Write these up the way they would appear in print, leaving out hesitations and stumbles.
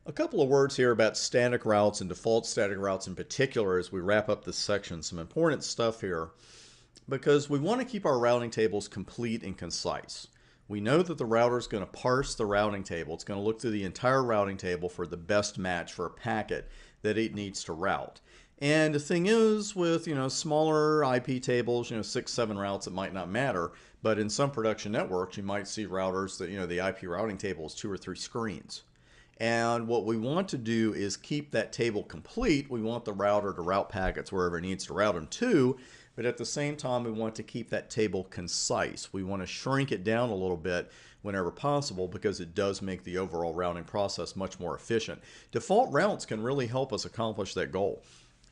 A couple of words here about static routes and default static routes in particular as we wrap up this section. Some important stuff here because we want to keep our routing tables complete and concise. We know that the router is going to parse the routing table. It's going to look through the entire routing table for the best match for a packet that it needs to route. And the thing is, with smaller IP tables, 6, 7 routes, it might not matter. But in some production networks, you might see routers that the IP routing table is 2 or 3 screens. And what we want to do is keep that table complete. We want the router to route packets wherever it needs to route them to, but at the same time, we want to keep that table concise. We want to shrink it down a little bit whenever possible because it does make the overall routing process much more efficient. Default routes can really help us accomplish that goal.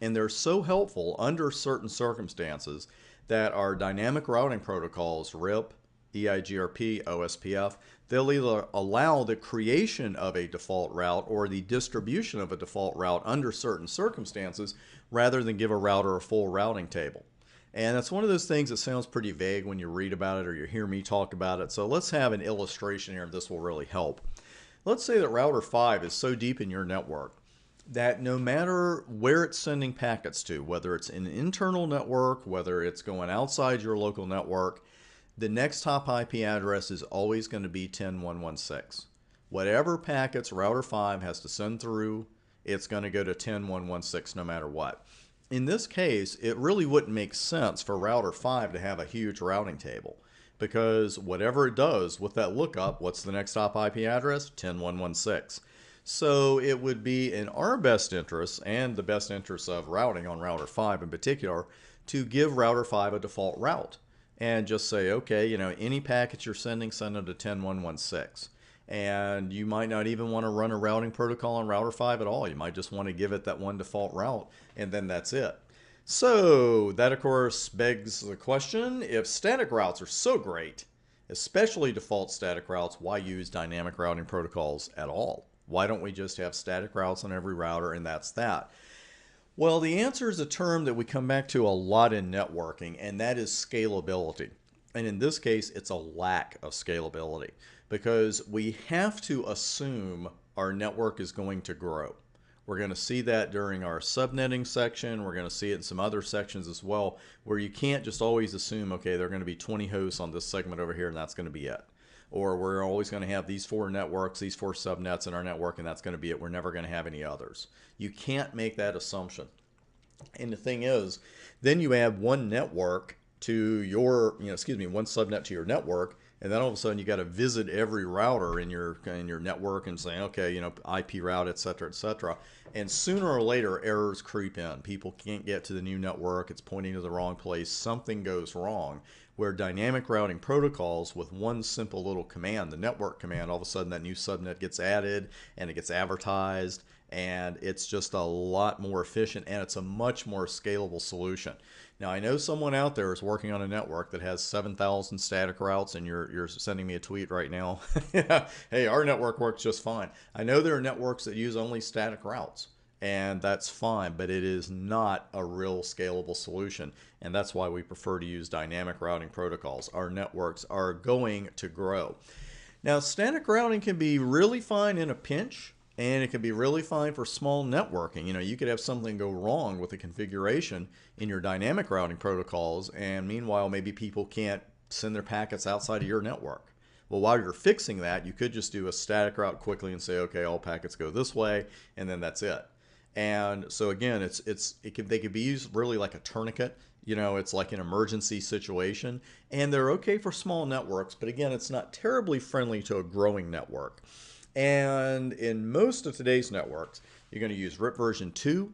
And they're so helpful under certain circumstances that our dynamic routing protocols, RIP, EIGRP, OSPF, they'll either allow the creation of a default route or the distribution of a default route under certain circumstances rather than give a router a full routing table. And that's one of those things that sounds pretty vague when you read about it or you hear me talk about it. So let's have an illustration here. This will really help. Let's say that router 5 is so deep in your network that no matter where it's sending packets to, whether it's an internal network, whether it's going outside your local network, the next top IP address is always going to be 10.116. Whatever packets router 5 has to send through, it's going to go to 10.116 no matter what. In this case, it really wouldn't make sense for router 5 to have a huge routing table because whatever it does with that lookup, what's the next top IP address? 10.116. So it would be in our best interest and the best interest of routing on router 5 in particular to give router 5 a default route and just say, okay, any packets you're sending, send them to 10.116. And you might not even want to run a routing protocol on router 5 at all. You might just want to give it that one default route, and then that's it. So that, of course, begs the question, if static routes are so great, especially default static routes, why use dynamic routing protocols at all? Why don't we just have static routes on every router and that's that? Well, the answer is a term that we come back to a lot in networking, and that is scalability. And in this case, it's a lack of scalability because we have to assume our network is going to grow. We're going to see that during our subnetting section. We're going to see it in some other sections as well, where you can't just always assume, okay, there are going to be 20 hosts on this segment over here, and that's going to be it. Or we're always going to have these 4 networks, these 4 subnets in our network, and that's going to be it. We're never going to have any others. You can't make that assumption. And the thing is, then you add one network to your, one subnet to your network, and then all of a sudden you got to visit every router in your network and say, okay, IP route, et cetera, et cetera. And sooner or later, errors creep in. People can't get to the new network. It's pointing to the wrong place. Something goes wrong. Where dynamic routing protocols with one simple little command, the network command, all of a sudden that new subnet gets added and it gets advertised, and it's just a lot more efficient and it's a much more scalable solution. Now, I know someone out there is working on a network that has 7,000 static routes, and you're sending me a tweet right now. Hey, our network works just fine. I know there are networks that use only static routes, and that's fine, but it is not a real scalable solution, and that's why we prefer to use dynamic routing protocols. Our networks are going to grow. Now, static routing can be really fine in a pinch, and it can be really fine for small networking. You could have something go wrong with the configuration in your dynamic routing protocols, and meanwhile, maybe people can't send their packets outside of your network. Well, while you're fixing that, you could just do a static route quickly and say, okay, all packets go this way, and then that's it. And so again, they could be used really like a tourniquet. It's like an emergency situation, and they're okay for small networks, but again, it's not terribly friendly to a growing network. And in most of today's networks, you're going to use RIP version 2.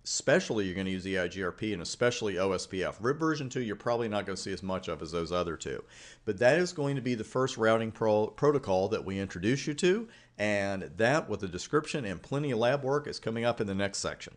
Especially, you're going to use EIGRP and especially OSPF. RIP version 2, you're probably not going to see as much of as those other two. But that is going to be the first routing protocol that we introduce you to. And that, with the description and plenty of lab work, is coming up in the next section.